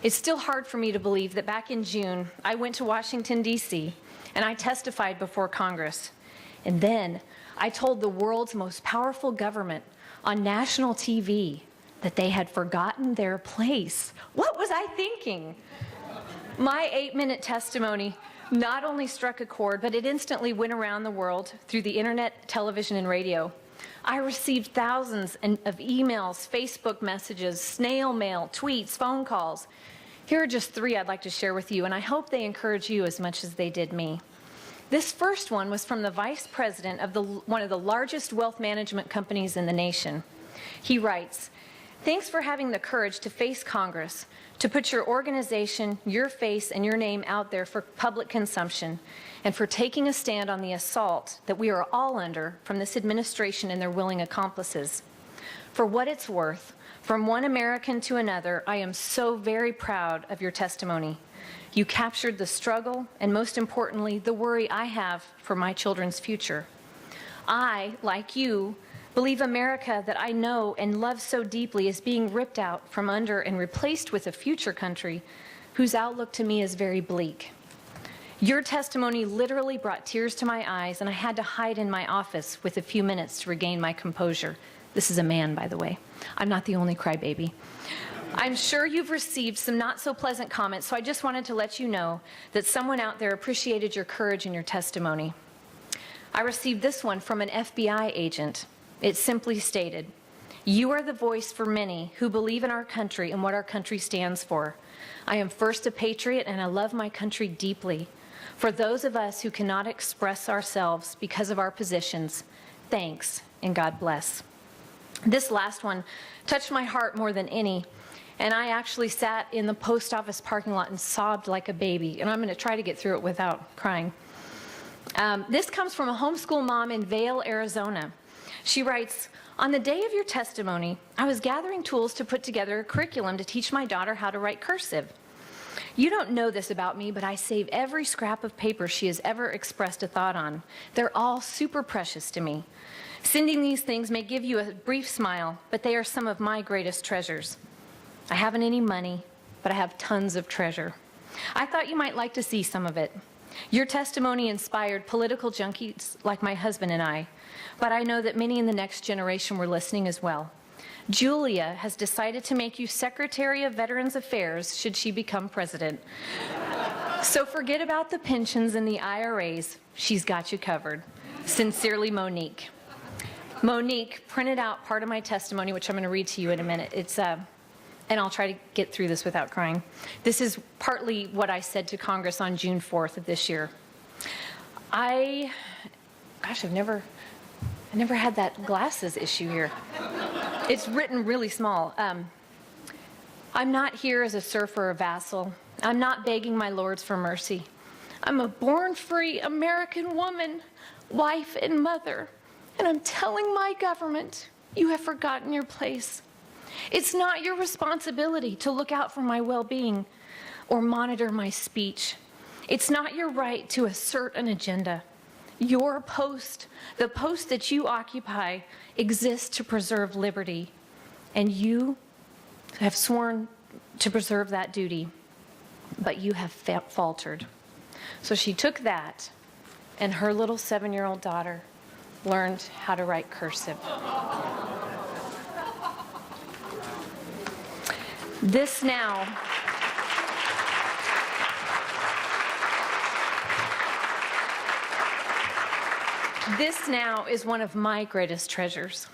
It's still hard for me to believe that back in June, I went to Washington, D.C., and I testified before Congress. And then I told the world's most powerful government on national TV that they had forgotten their place. What was I thinking? My 8-minute testimony not only struck a chord, but it instantly went around the world through the internet, television, and radio. I received thousands of emails, Facebook messages, snail mail, tweets, phone calls. Here are just 3 I'd like to share with you, and I hope they encourage you as much as they did me. This first one was from the vice president of one of the largest wealth management companies in the nation. He writes, "Thanks for having the courage to face Congress, to put your organization, your face, and your name out there for public consumption, and for taking a stand on the assault that we are all under from this administration and their willing accomplices. For what it's worth, from one American to another, I am so very proud of your testimony. You captured the struggle and, most importantly, the worry I have for my children's future. I, like you, believe America that I know and love so deeply is being ripped out from under and replaced with a future country whose outlook to me is very bleak. Your testimony literally brought tears to my eyes, and I had to hide in my office with a few minutes to regain my composure." This is a man, by the way. I'm not the only crybaby. "I'm sure you've received some not so pleasant comments, so I just wanted to let you know that someone out there appreciated your courage and your testimony. I received this one from an FBI agent. It simply stated, 'You are the voice for many who believe in our country and what our country stands for. I am first a patriot and I love my country deeply. For those of us who cannot express ourselves because of our positions, thanks and God bless.'" This last one touched my heart more than any, and I actually sat in the post office parking lot and sobbed like a baby, and I'm going to try to get through it without crying. This comes from a homeschool mom in Vail, Arizona. She writes, "On the day of your testimony, I was gathering tools to put together a curriculum to teach my daughter how to write cursive. You don't know this about me, but I save every scrap of paper she has ever expressed a thought on. They're all super precious to me. Sending these things may give you a brief smile, but they are some of my greatest treasures. I haven't any money, but I have tons of treasure. I thought you might like to see some of it. Your testimony inspired political junkies like my husband and I, but I know that many in the next generation were listening as well. Julia has decided to make you Secretary of Veterans Affairs should she become president. So forget about the pensions and the IRAs. She's got you covered. Sincerely, Monique." Monique printed out part of my testimony, which I'm going to read to you in a minute. And I'll try to get through this without crying. This is partly what I said to Congress on June 4th of this year. I've never had that glasses issue here. It's written really small. "I'm not here as a serf or a vassal. I'm not begging my lords for mercy. I'm a born free American woman, wife and mother. And I'm telling my government, you have forgotten your place. It's not your responsibility to look out for my well-being or monitor my speech. It's not your right to assert an agenda. Your post, the post that you occupy, exists to preserve liberty, and you have sworn to preserve that duty, but you have faltered." So she took that, and her little 7-year-old daughter learned how to write cursive. This now is one of my greatest treasures.